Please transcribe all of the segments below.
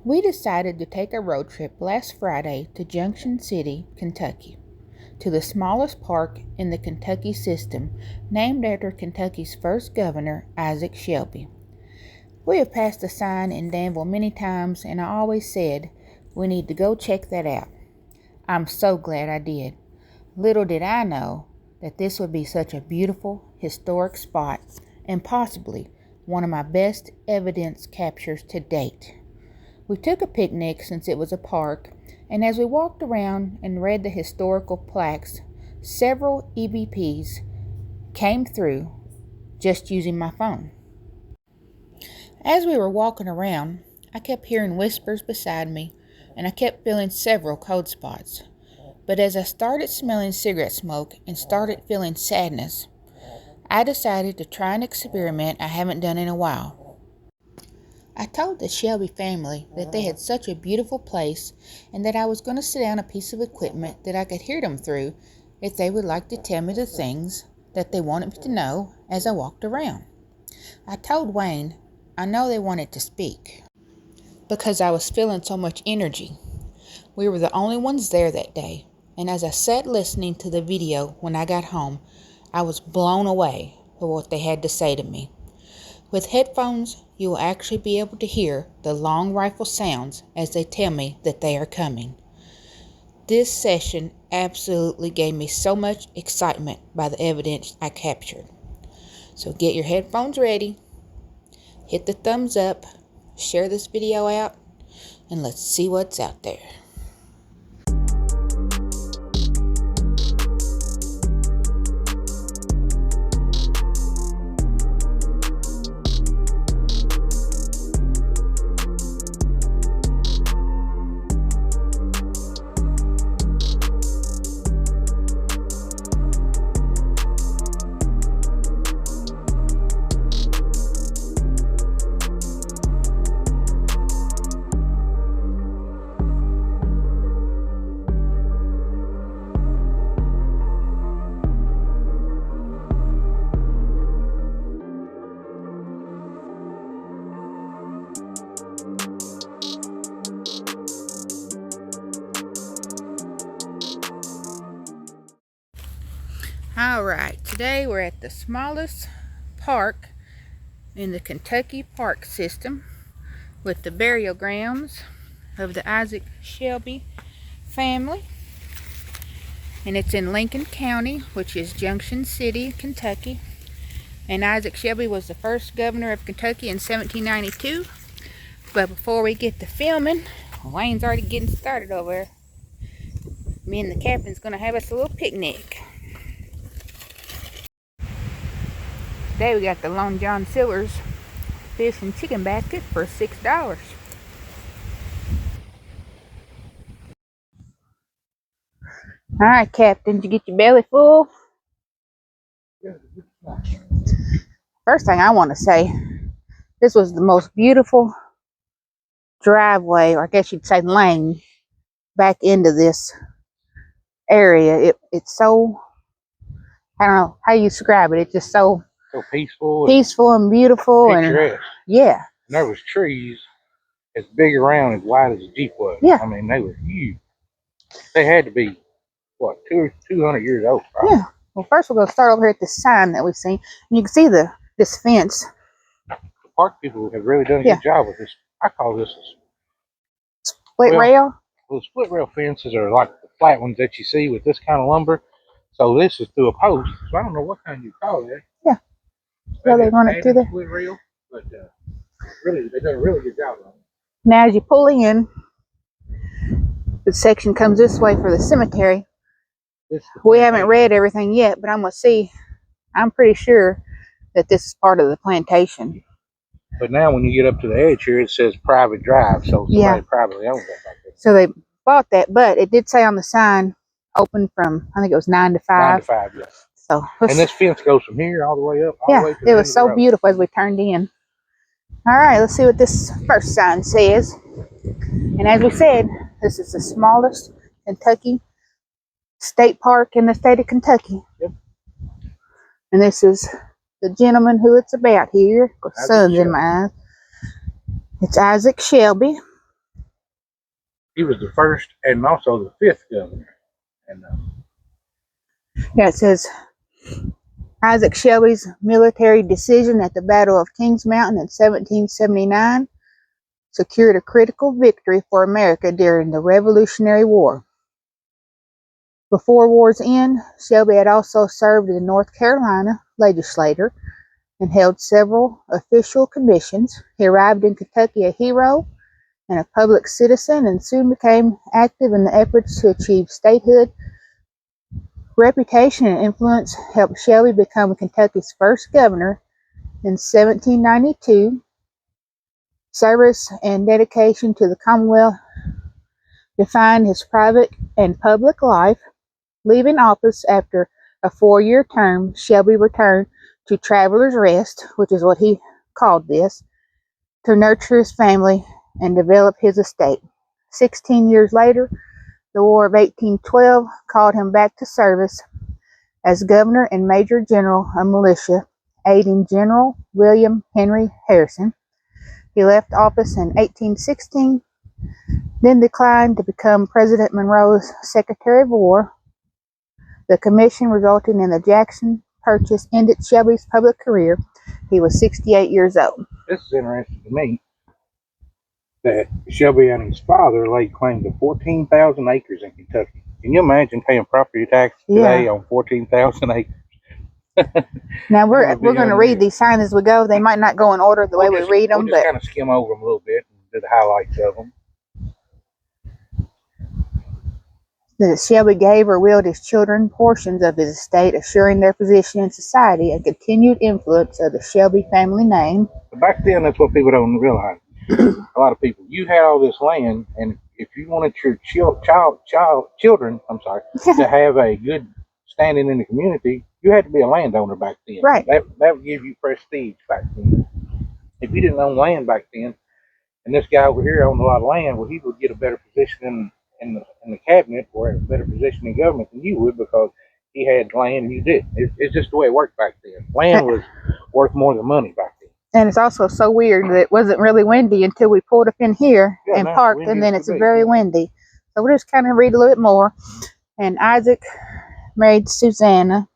We decided to take a road trip last Friday to Junction City, Kentucky, to the smallest park in the Kentucky system, named after Kentucky's first governor, Isaac Shelby. We have passed the sign in Danville many times, and I always said we need to go check that out. I'm so glad I did. Little did I know that this would be such a beautiful, historic spot, and possibly one of my best evidence captures to date. We took a picnic since it was a park, and as we walked around and read the historical plaques, several EVPs came through just using my phone. As we were walking around, I kept hearing whispers beside me, and I kept feeling several cold spots. But as I started smelling cigarette smoke and started feeling sadness, I decided to try an experiment I haven't done in a while. I told the Shelby family that they had such a beautiful place and that I was going to sit down a piece of equipment that I could hear them through if they would like to tell me the things that they wanted me to know as I walked around. I told Wayne I know they wanted to speak because I was feeling so much energy. We were the only ones there that day, and as I sat listening to the video when I got home, I was blown away by what they had to say to me. With headphones, you will actually be able to hear the long rifle sounds as they tell me that they are coming. This session absolutely gave me so much excitement by the evidence I captured. So get your headphones ready, hit the thumbs up, share this video out, and let's see what's out there. Alright, today we're at the smallest park in the Kentucky park system with the burial grounds of the Isaac Shelby family. And it's in Lincoln County, which is Junction City, Kentucky. And Isaac Shelby was the first governor of Kentucky in 1792. But before we get to filming, Wayne's already getting started over there. Me and the captain's going to have us a little picnic. Today we got the Long John Silver's fish and chicken basket for $6. Alright, Captain, did you get your belly full? First thing I want to say, this was the most beautiful driveway, or I guess you'd say lane, back into this area. It's so, I don't know how you describe it. It's just so peaceful and beautiful, and yeah. And there was trees as big around as wide as the Jeep was. Yeah. I mean, they were huge. They had to be what, 200 years old, probably. Yeah. Well, first we're going to start over here at this sign that we've seen. And you can see this fence. The park people have really done a good job with this. I call this a split rail. Well, split rail fences are like the flat ones that you see with this kind of lumber. So this is through a post. So I don't know what kind you call that. Yeah. So they run it through the split rail, but really they done a really good job on it. Now, as you pull in, the section comes this way for the cemetery. We haven't read everything yet, but I'm gonna see. I'm pretty sure that this is part of the plantation. But now, when you get up to the edge here, it says private drive, so somebody privately owns that back there. So they bought that, but it did say on the sign, open from, I think it was 9 to 5. 9 to 5, yes. So and this fence goes from here all the way up. All the way to it was so beautiful as we turned in. All right, let's see what this first sign says. And as we said, this is the smallest Kentucky state park in the state of Kentucky. Yep. And this is the gentleman who it's about here. Of course, sun's in my eyes. It's Isaac Shelby. he was the first and also the fifth governor. And Yeah, it says Isaac Shelby's military decision at the Battle of Kings Mountain in 1779 secured a critical victory for America during the Revolutionary War. Before war's end, Shelby had also served as a North Carolina legislator and held several official commissions. He arrived in Kentucky a hero and a public citizen and soon became active in the efforts to achieve statehood. Reputation and influence helped Shelby become Kentucky's first governor in 1792. Service and dedication to the Commonwealth defined his private and public life. Leaving office after a 4-year term, Shelby returned to Traveler's Rest, which is what he called this, to nurture his family and develop his estate. 16 years later, the War of 1812 called him back to service as governor and major general of militia, aiding General William Henry Harrison. He left office in 1816, then declined to become President Monroe's Secretary of War. The commission resulting in the Jackson Purchase ended Shelby's public career. He was 68 years old. this is interesting to me that Shelby and his father laid claim to 14,000 acres in Kentucky. Can you imagine paying property tax today on 14,000 acres? Now we're going to read these signs as we go. They might not go in order the way we read them, we'll just kind of skim over them a little bit and do the highlights of them. That Shelby gave or willed his children portions of his estate, assuring their position in society and continued influence of the Shelby family name. But back then, that's what people don't realize. A lot of people, you had all this land, and if you wanted your children, to have a good standing in the community, you had to be a landowner back then. Right. That would give you prestige back then. If you didn't own land back then, and this guy over here owned a lot of land, well, he would get a better position in the cabinet or a better position in government than you would because he had land and you didn't. It's just the way it worked back then. Land was worth more than money back then. And it's also so weird that it wasn't really windy until we pulled up in here and parked, and then it's very windy. So we'll just kind of read a little bit more. And Isaac married Susanna.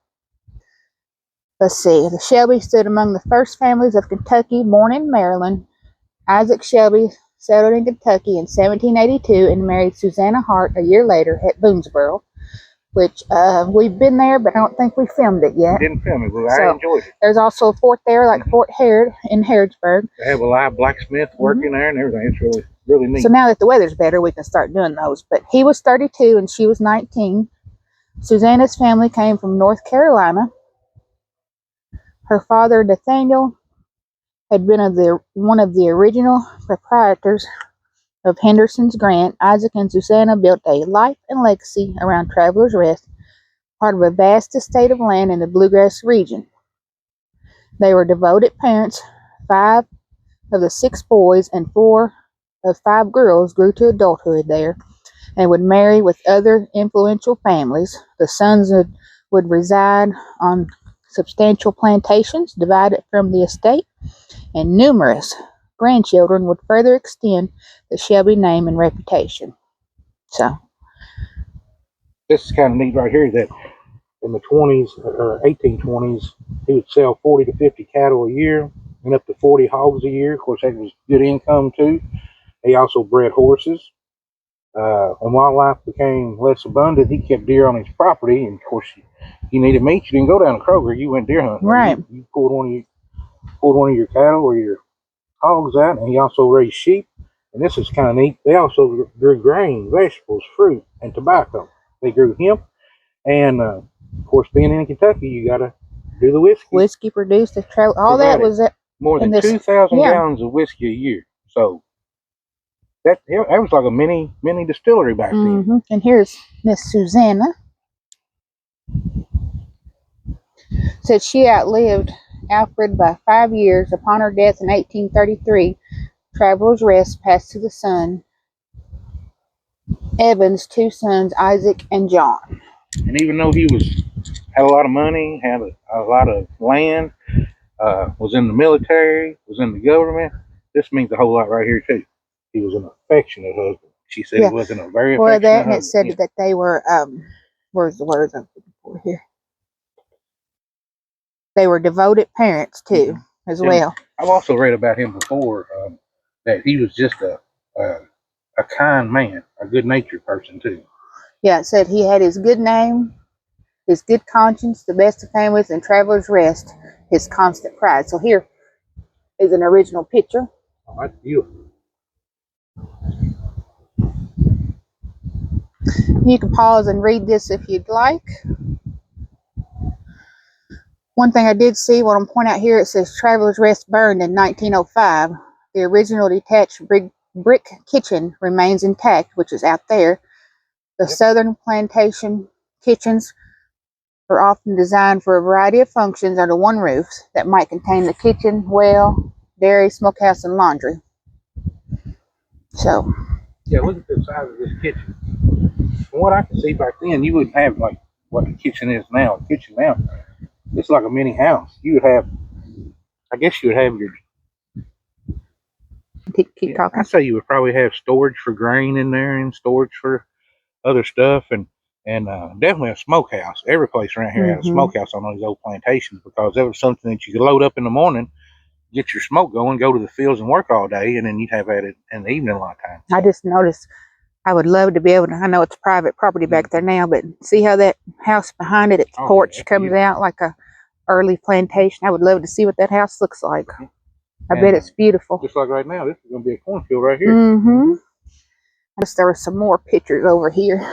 Let's see. The Shelby stood among the first families of Kentucky born in Maryland. Isaac Shelby settled in Kentucky in 1782 and married Susanna Hart a year later at Boonesboro, which we've been there, but I don't think we filmed it yet. We didn't film it, but I enjoyed it. There's also a fort there, like Fort Harrod in Harrodsburg. They have a live blacksmith working there and everything. It's really neat. So now that the weather's better, we can start doing those. But he was 32 and she was 19. Susanna's family came from North Carolina. Her father, Nathaniel, had been one of the original proprietors of Henderson's Grant. Isaac and Susanna built a life and legacy around Traveler's Rest, part of a vast estate of land in the Bluegrass region. They were devoted parents. 5 of the 6 boys and 4 of 5 girls grew to adulthood there and would marry with other influential families. The sons would reside on substantial plantations divided from the estate, and numerous grandchildren would further extend the Shelby name and reputation. So this is kind of neat right here that in the 20s or 1820s, he would sell 40 to 50 cattle a year and up to 40 hogs a year. Of course, that was good income too. He also bred horses. When wildlife became less abundant, he kept deer on his property. And of course, you needed meat. You didn't go down to Kroger. You went deer hunting. Right. You pulled one of your cattle or your hogs out, and he also raised sheep. And this is kind of neat. They also grew grain, vegetables, fruit, and tobacco. They grew hemp, and of course, being in Kentucky, you got to do the whiskey. Whiskey produced all that was more than 2,000 gallons of whiskey a year. So that was like a mini distillery back then. And here's Miss Susanna. Said she outlived Alfred by 5 years. Upon her death in 1833, Traveler's Rest passed to the son Evan's 2 sons, Isaac and John. And even though he had a lot of money, had a lot of land, was in the military, was in the government, this means a whole lot right here too. He was an affectionate husband. She said he wasn't a very Well, affectionate that and it husband. said Yeah. that they were where's the words I'm looking for here? They were devoted parents too, as well. I've also read about him before that he was just a kind man, a good natured person too. Yeah, it said he had his good name, his good conscience, the best of families, and travelers' rest, his constant pride. So here is an original picture. Oh, that's beautiful. You can pause and read this if you'd like. One thing I did see, what I'm pointing out here, it says Travelers Rest burned in 1905. The original detached brick kitchen remains intact, which is out there. The southern plantation kitchens are often designed for a variety of functions under one roof that might contain the kitchen, well, dairy, smokehouse, and laundry. So, yeah, look at the size of this kitchen. From what I can see back then, you wouldn't have like what the kitchen is now. The kitchen now, it's like a mini house. You would have, I guess, you would have your. keep talking. I'd say you would probably have storage for grain in there and storage for other stuff, and definitely a smokehouse. Every place around here had a smokehouse on those old plantations because that was something that you could load up in the morning, get your smoke going, go to the fields and work all day, and then you'd have at it in the evening a lot of times. I just noticed I would love to be able to, I know it's private property back there now, but see how that house behind it, its porch comes out like a early plantation. I would love to see what that house looks like. I bet it's beautiful. Just like right now, this is going to be a cornfield right here. I guess there were some more pictures over here.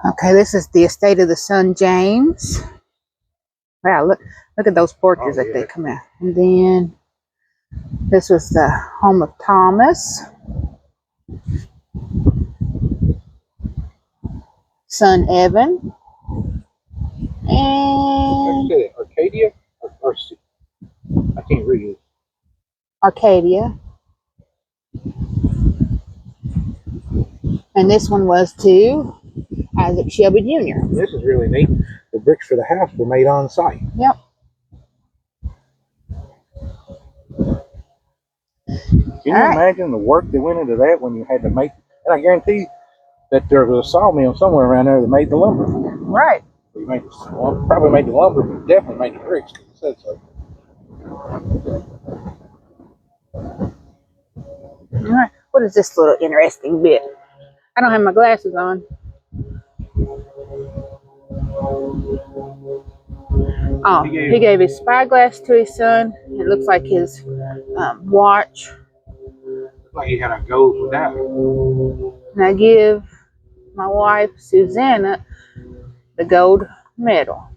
Okay, this is the estate of the son James. Wow, look at those portraits that they come out. And then this was the home of Thomas, son Evan, and Arcadia, or I can't read it. Arcadia. And this one was to Isaac Shelby Jr. This is really neat. The bricks for the house were made on site. Yep. Can you imagine the work that went into that when you had to make? And I guarantee that there was a sawmill somewhere around there that made the lumber. Right. Probably made the lumber, but definitely made the bricks. It said so. All right. What is this little interesting bit? I don't have my glasses on. Oh, he gave his spyglass to his son. It looks like his watch. Like he had a gold medallion. And I give my wife, Susanna, the gold medal.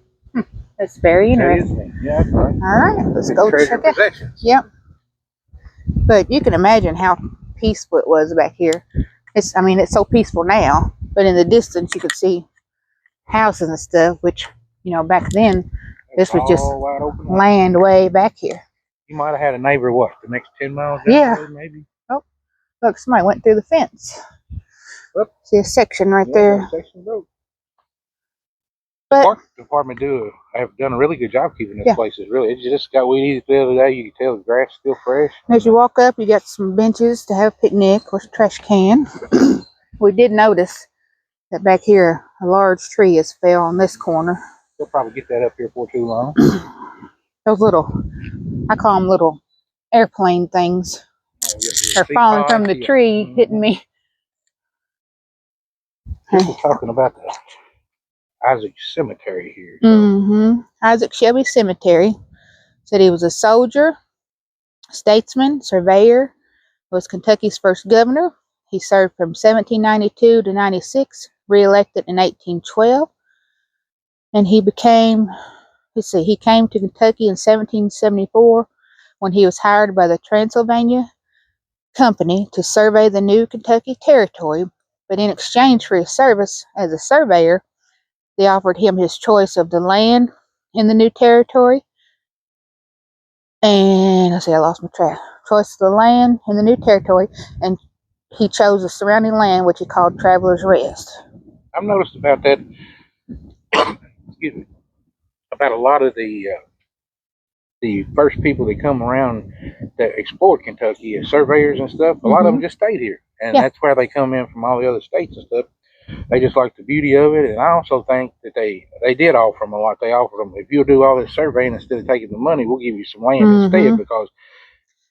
That's very interesting. Yeah, that's right. All right, let's go check it. Yep. But you can imagine how peaceful it was back here. It's so peaceful now, but in the distance you could see houses and stuff, which, back then, this was just land way back here. You might have had a neighbor, the next 10 miles down the road, maybe? Oh, look, somebody went through the fence. Whoop. See a section right there. Section broke. But, the park department have done a really good job keeping this place. It just got weed eated the other day. You can tell the grass is still fresh. As you walk up, you got some benches to have a picnic or a trash can. We did notice that back here, a large tree has fell on this corner. They'll probably get that up here for too long. Those little, I call them little airplane things. They're falling from the tree, hitting me. People talking about the Isaac Cemetery here. Isaac Shelby Cemetery. Said he was a soldier, statesman, surveyor, was Kentucky's first governor. He served from 1792 to 96, re-elected in 1812. And he came to Kentucky in 1774 when he was hired by the Transylvania Company to survey the new Kentucky territory. But in exchange for his service as a surveyor, they offered him his choice of the land in the new territory. And I lost my track. Choice of the land in the new territory, and he chose the surrounding land, which he called Travelers Rest. I've noticed about that. Excuse me. About a lot of the the first people that come around that explored Kentucky as surveyors and stuff, a lot of them just stayed here. And Yeah. that's where they come in from all the other states and stuff. They just like the beauty of it. And I also think that they did offer them a lot. They offered them, if you'll do all this surveying instead of taking the money, we'll give you some land instead, because,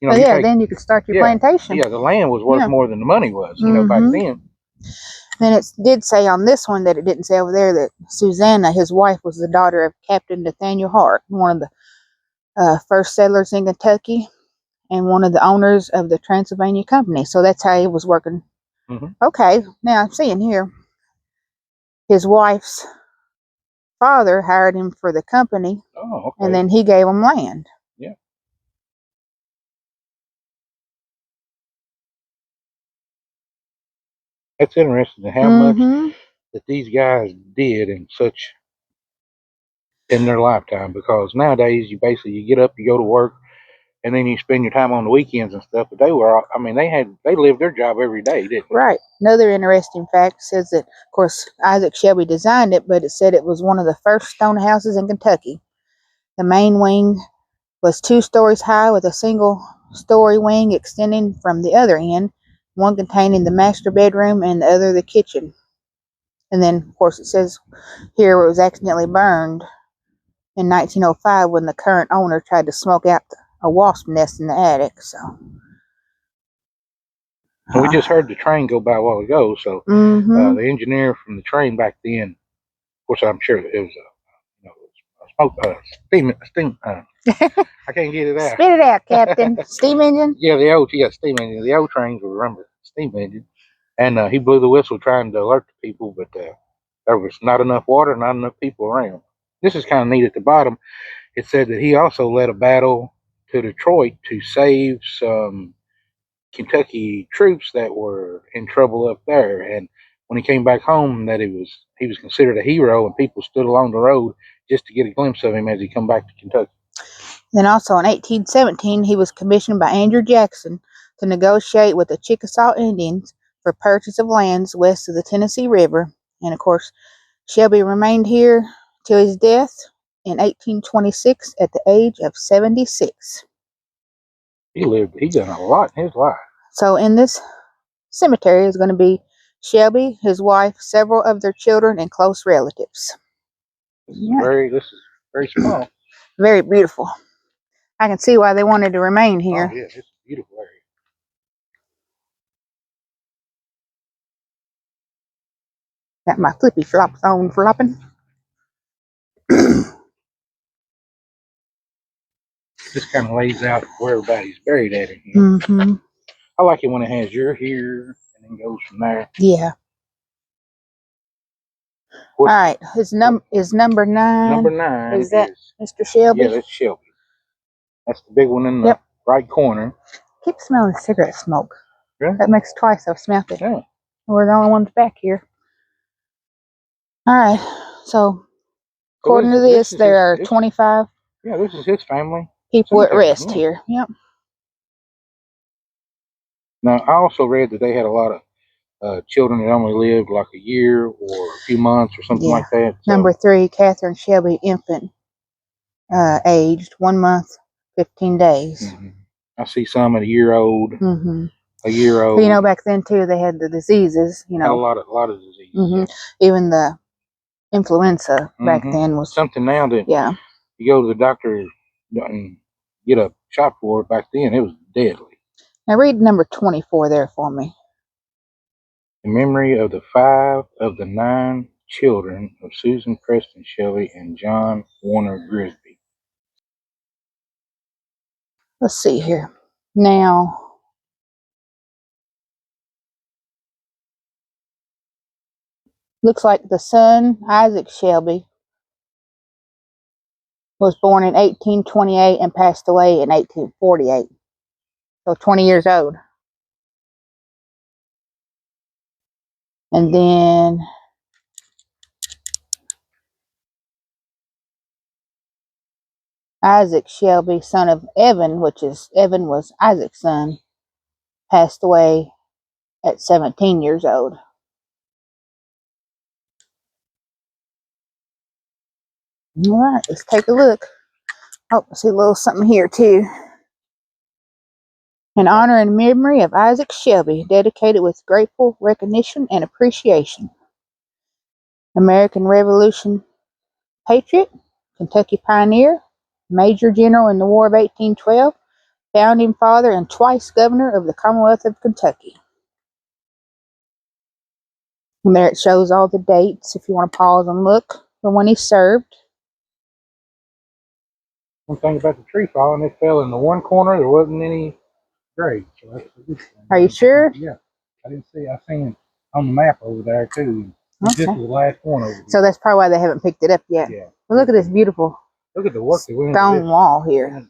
you know, then you could start your plantation. Yeah, the land was worth more than the money was, you know, back then. And it did say on this one that it didn't say over there that Susanna, his wife, was the daughter of Captain Nathaniel Hart, one of the first settlers in Kentucky and one of the owners of the Transylvania Company. So that's how he was working. Okay, now I'm seeing here his wife's father hired him for the company, and then he gave him land. Yeah. That's interesting how much that these guys did in their lifetime, because nowadays you get up, you go to work, and then you spend your time on the weekends and stuff. But they lived their job every day, didn't they? Right. Another interesting fact says that, of course, Isaac Shelby designed it, but it said it was one of the first stone houses in Kentucky. The main wing was 2 stories high with a single story wing extending from the other end, one containing the master bedroom and the other the kitchen. And then, of course, it says here it was accidentally burned in 1905 when the current owner tried to smoke out a wasp nest in the attic. So we just heard the train go by a while ago. So the engineer from the train back then, of course, I'm sure it was steam. I can't get it out. Spit it out, Captain. Steam engine? Yeah, steam engine. The old trains will remember steam engine. And he blew the whistle trying to alert the people, but there was not enough water, not enough people around. This is kind of neat at the bottom. It said that he also led a battle to Detroit to save some Kentucky troops that were in trouble up there. And when he came back home, that he was considered a hero, and people stood along the road just to get a glimpse of him as he come back to Kentucky. Then also in 1817, he was commissioned by Andrew Jackson to negotiate with the Chickasaw Indians for purchase of lands west of the Tennessee River. And of course, Shelby remained here till his death in 1826 at the age of 76. He done a lot in his life. So in this cemetery is going to be Shelby, his wife, several of their children, and close relatives. This is very small. Very beautiful. I can see why they wanted to remain here. Oh, yeah, it's a beautiful area. Got my flippy flops on flopping. This kind of lays out where everybody's buried at in here. I like it when it has you're here and then goes from there. Yeah. All right. Is number 9? Number 9 is that Mr. Shelby? Yeah, that's Shelby. That's the big one in the right corner. Keep smelling the cigarette smoke. Really? That makes twice I've smelled it. Yeah. We're the only ones back here. All right. So, according to this there are 25. Yeah, this is his family. People at rest here. Yep. Now, I also read that they had a lot of children that only lived like a year or a few months or something like that. So. Number 3, Catherine Shelby, infant, aged 1 month, 15 days. I see some at a year old. A year old. But, you know, back then too, they had the diseases. You know, had a lot of diseases. Even the influenza back then was something now that you go to the doctor and get a shot for it. Back then, it was deadly. Now read number 24 there for me. In memory of the 5 of the 9 children of Susan Preston Shelby and John Warner Grisby. Let's see here. Now, looks like the son, Isaac Shelby, was born in 1828 and passed away in 1848. So 20 years old. And then Isaac Shelby, son of Evan, Evan was Isaac's son, passed away at 17 years old. All right, let's take a look. Oh, I see a little something here too. In honor and memory of Isaac Shelby, dedicated with grateful recognition and appreciation. American Revolution patriot, Kentucky pioneer, Major General in the War of 1812, founding father and twice governor of the Commonwealth of Kentucky. And there it shows all the dates if you want to pause and look for when he served. One thing about the tree falling, it fell in the one corner. There wasn't any grade, so that's a good thing. Are you sure? Yeah, I didn't see. I seen it on the map over there too. Okay. This was the last one over here. So that's probably why they haven't picked it up yet. Yeah. But look at this beautiful Look at the work that went into stone this. wall here.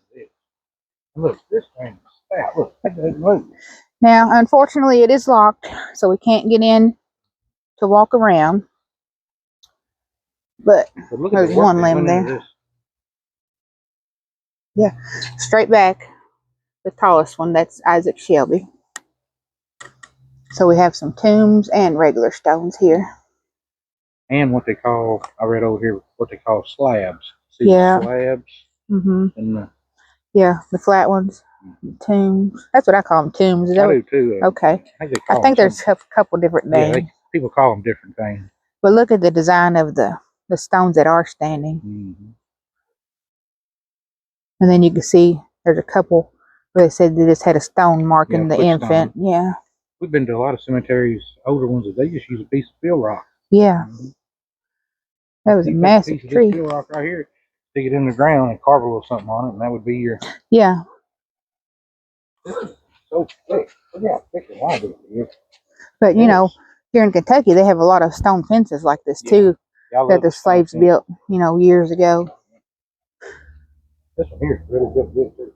Look, this thing is stout. Look, that doesn't move. Now, unfortunately, it is locked, so we can't get in to walk around. But look at there's the work one that limb went into there. this. Yeah, straight back, the tallest one, that's Isaac Shelby. So we have some tombs and regular stones here. And what they call, I read over here, what they call slabs. See Yeah. the slabs? Mm-hmm. And yeah, the flat ones. Tombs. That's what I call them, tombs. Is that I do too. Okay. I think there's a couple different names. Yeah, people call them different things. But look at the design of the stones that are standing. Mm-hmm. And then you can see there's a couple where they said they just had a stone marking the infant. Stone. Yeah. We've been to a lot of cemeteries, older ones, that they just use a piece of fill rock. Yeah. Mm-hmm. That was a massive tree. Fill rock right here, stick it in the ground and carve a little something on it, and that would be your. Yeah. This is so thick. Look how thick the line is. But you know, here in Kentucky, they have a lot of stone fences like this too, that the slaves built, you know, years ago. This one here is really good too.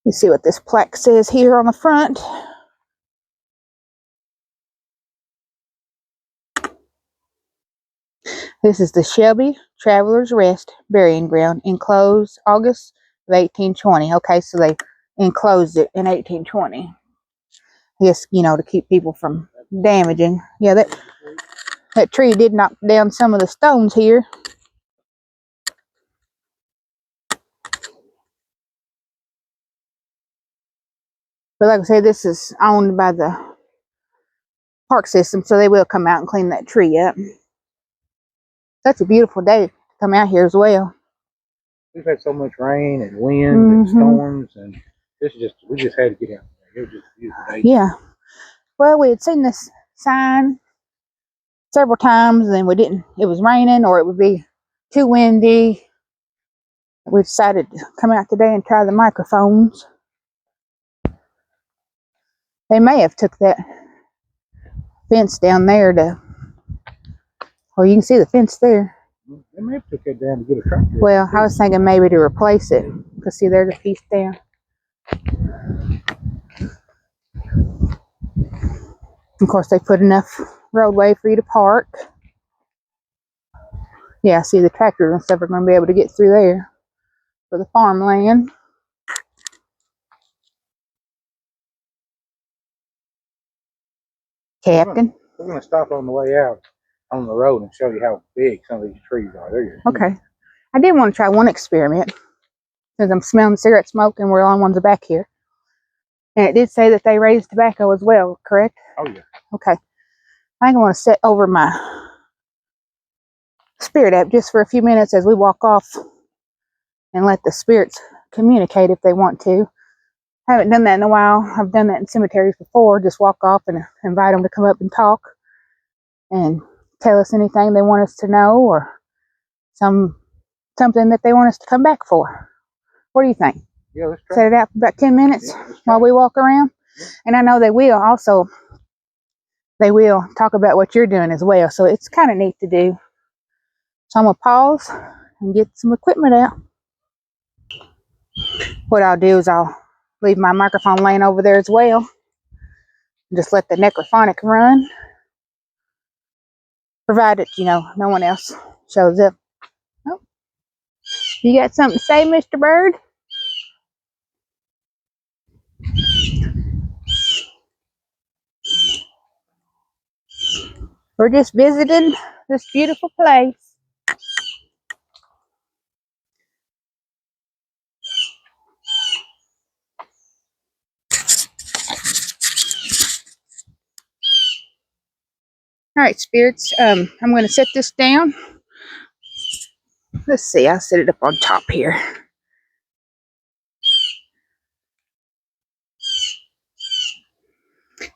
Let's see what this plaque says here on the front. This is the Shelby Travelers Rest Burying Ground, enclosed August of 1820. Okay, so they enclosed it in 1820. I guess, you know, to keep people from damaging. Yeah, that tree did knock down some of the stones here. But like I said, this is owned by the park system, so they will come out and clean that tree up. Such a beautiful day to come out here as well. We've had so much rain and wind and storms, and we just had to get out there. It was just a beautiful day. Yeah. Well, we had seen this sign several times, and then we didn't. It was raining, or it would be too windy. We decided to come out today and try the microphones. They may have took that fence down there to, or you can see the fence there. They may have took that down to get a tractor. Well, I was thinking maybe to replace it, because see, there's a piece down. Of course, they put enough roadway for you to park. Yeah, see, the tractors and stuff are going to be able to get through there for the farmland. Captain. We're going to stop on the way out on the road and show you how big some of these trees are. There. Okay. I did want to try one experiment, since I'm smelling cigarette smoke and we're the only ones back here. And it did say that they raise tobacco as well, correct? Oh, yeah. Okay. I think I want to set over my spirit app just for a few minutes as we walk off and let the spirits communicate if they want to. I haven't done that in a while. I've done that in cemeteries before. Just walk off and invite them to come up and talk and tell us anything they want us to know, or something that they want us to come back for. What do you think? Yeah, let's try. Set it out for about 10 minutes while we walk around. Yeah. And I know they will talk about what you're doing as well. So it's kind of neat to do. So I'm going to pause and get some equipment out. What I'll do is I'll leave my microphone laying over there as well. Just let the necrophonic run. Provided, you know, no one else shows up. Oh. You got something to say, Mr. Bird? We're just visiting this beautiful place. All right, spirits. I'm going to set this down. Let's see. I'll set it up on top here.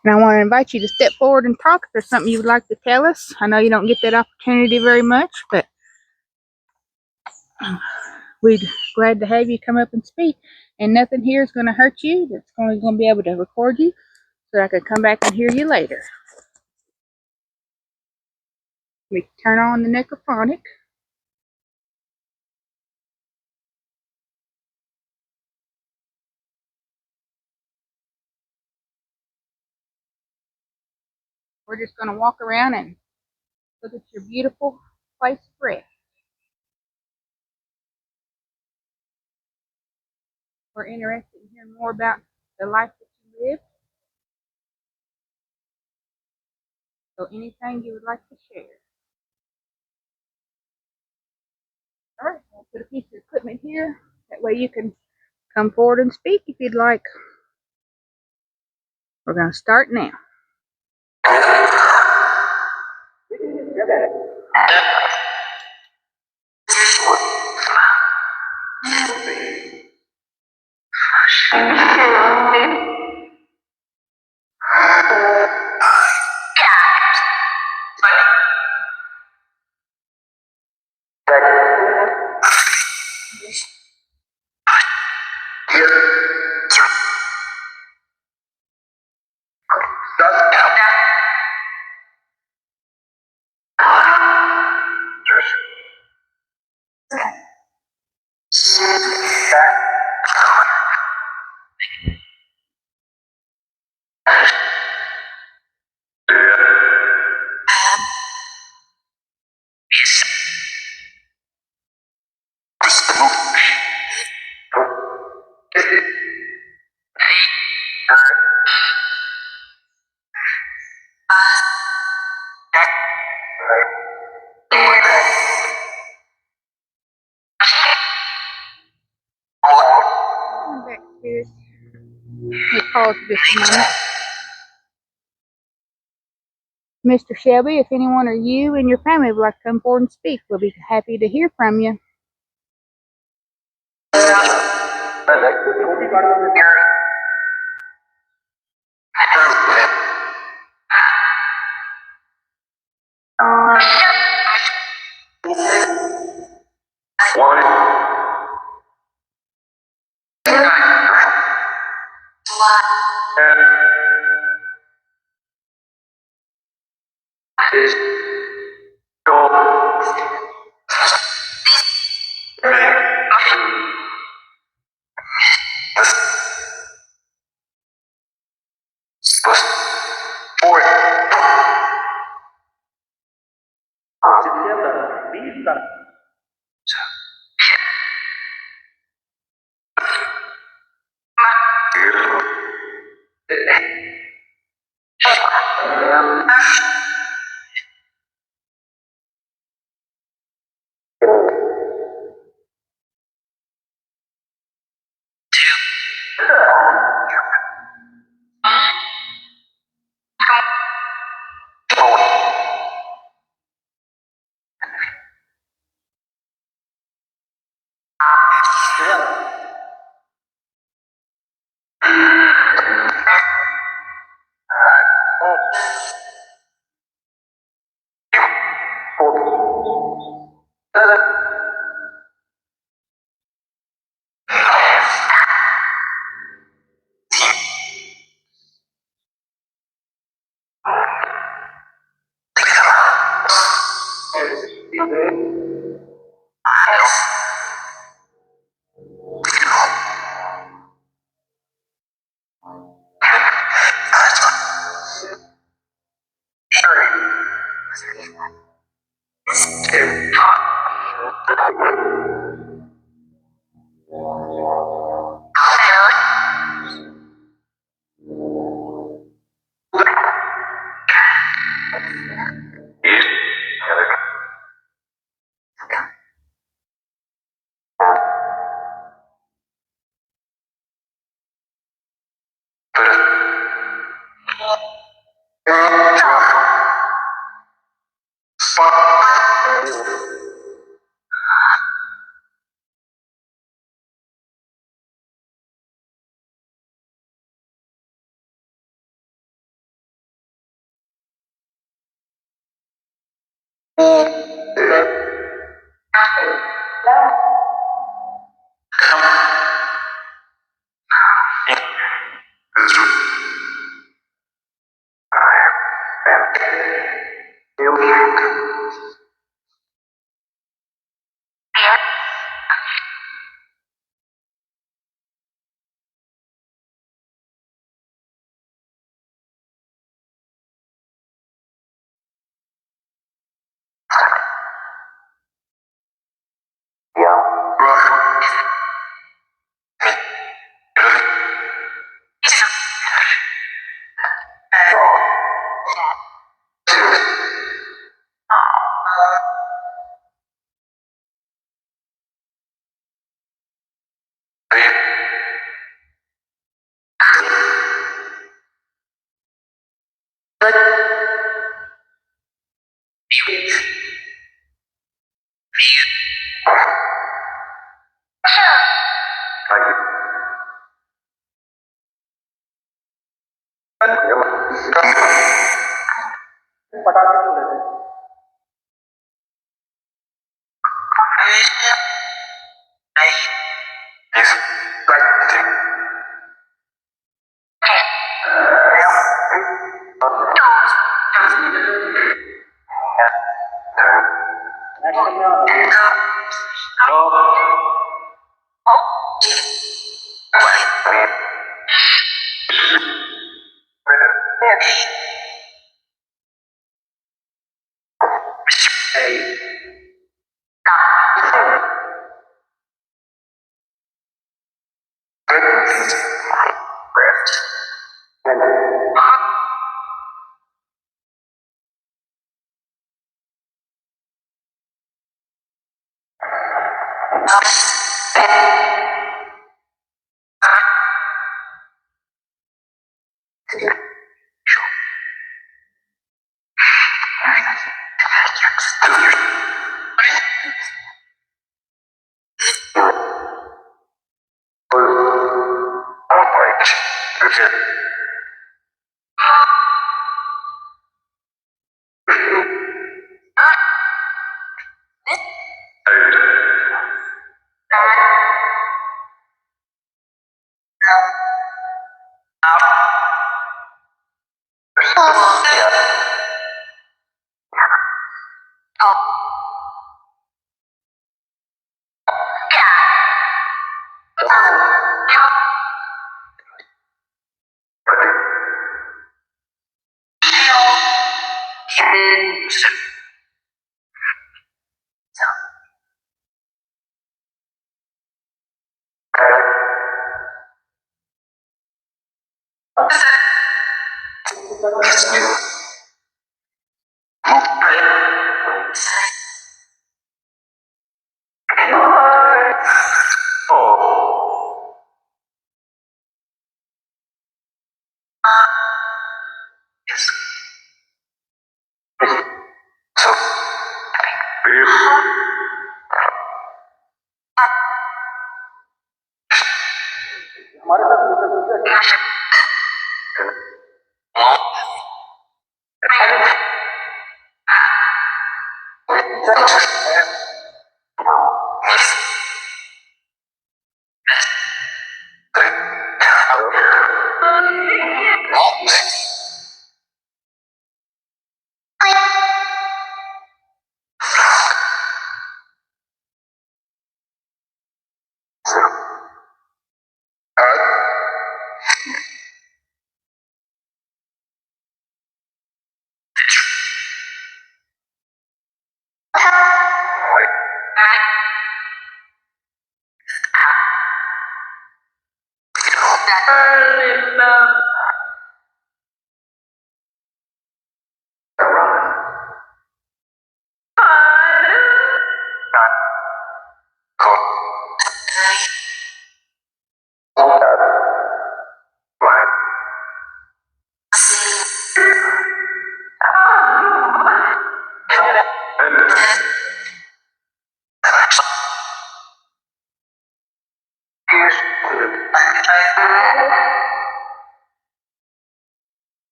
And I want to invite you to step forward and talk if there's something you would like to tell us. I know you don't get that opportunity very much, but we'd glad to have you come up and speak. And nothing here is going to hurt you. It's only going to be able to record you so I can come back and hear you later. We turn on the necrophonic. We're just going to walk around and look at your beautiful place of rest. We're interested in hearing more about the life that you live. So anything you would like to share. All right, I'll put a piece of equipment here. That way you can come forward and speak if you'd like. We're going to start now. Come back, Spirit. Let's pause for just a moment. Mr. Shelby, if anyone or you and your family would like to come forward and speak, we'll be happy to hear from you.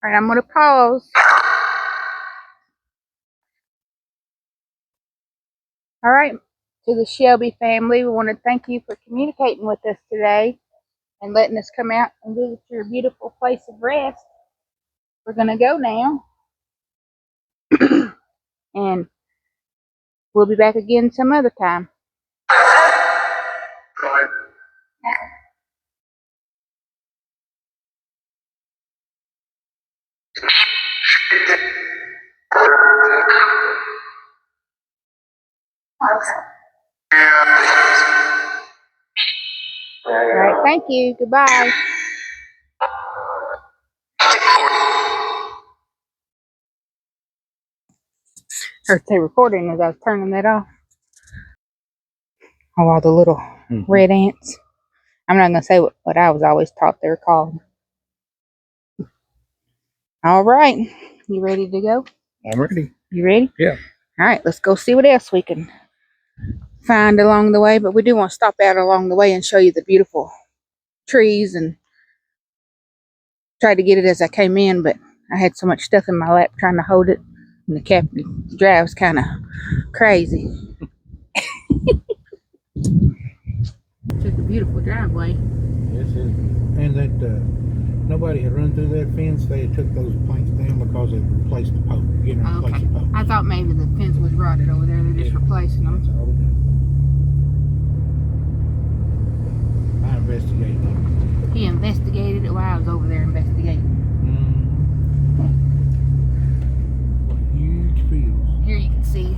All right, I'm going to pause. All right, to the Shelby family, we want to thank you for communicating with us today and letting us come out and visit your beautiful place of rest. We're going to go now, and we'll be back again some other time. All right, thank you. Goodbye. Or say recording as I was turning that off. Oh, all the little red ants. I'm not going to say what I was always taught they're called. All right. You ready to go? I'm ready. You ready? Yeah. All right, let's go see what else we can find along the way. But we do want to stop out along the way and show you the beautiful trees and try to get it as I came in. But I had so much stuff in my lap trying to hold it. And the captain drives kind of crazy. Took a beautiful driveway. Yes, it is. And that nobody had run through that fence. They had took those planks down because they replaced the post. Okay. I thought maybe the fence was rotted over there. They're just replacing them. That's all they did. I investigated it. He investigated it while I was over there investigating. What huge fields. Here you can see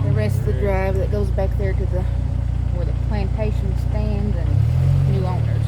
the rest of the drive that goes back there to where the plantation stands and new owners.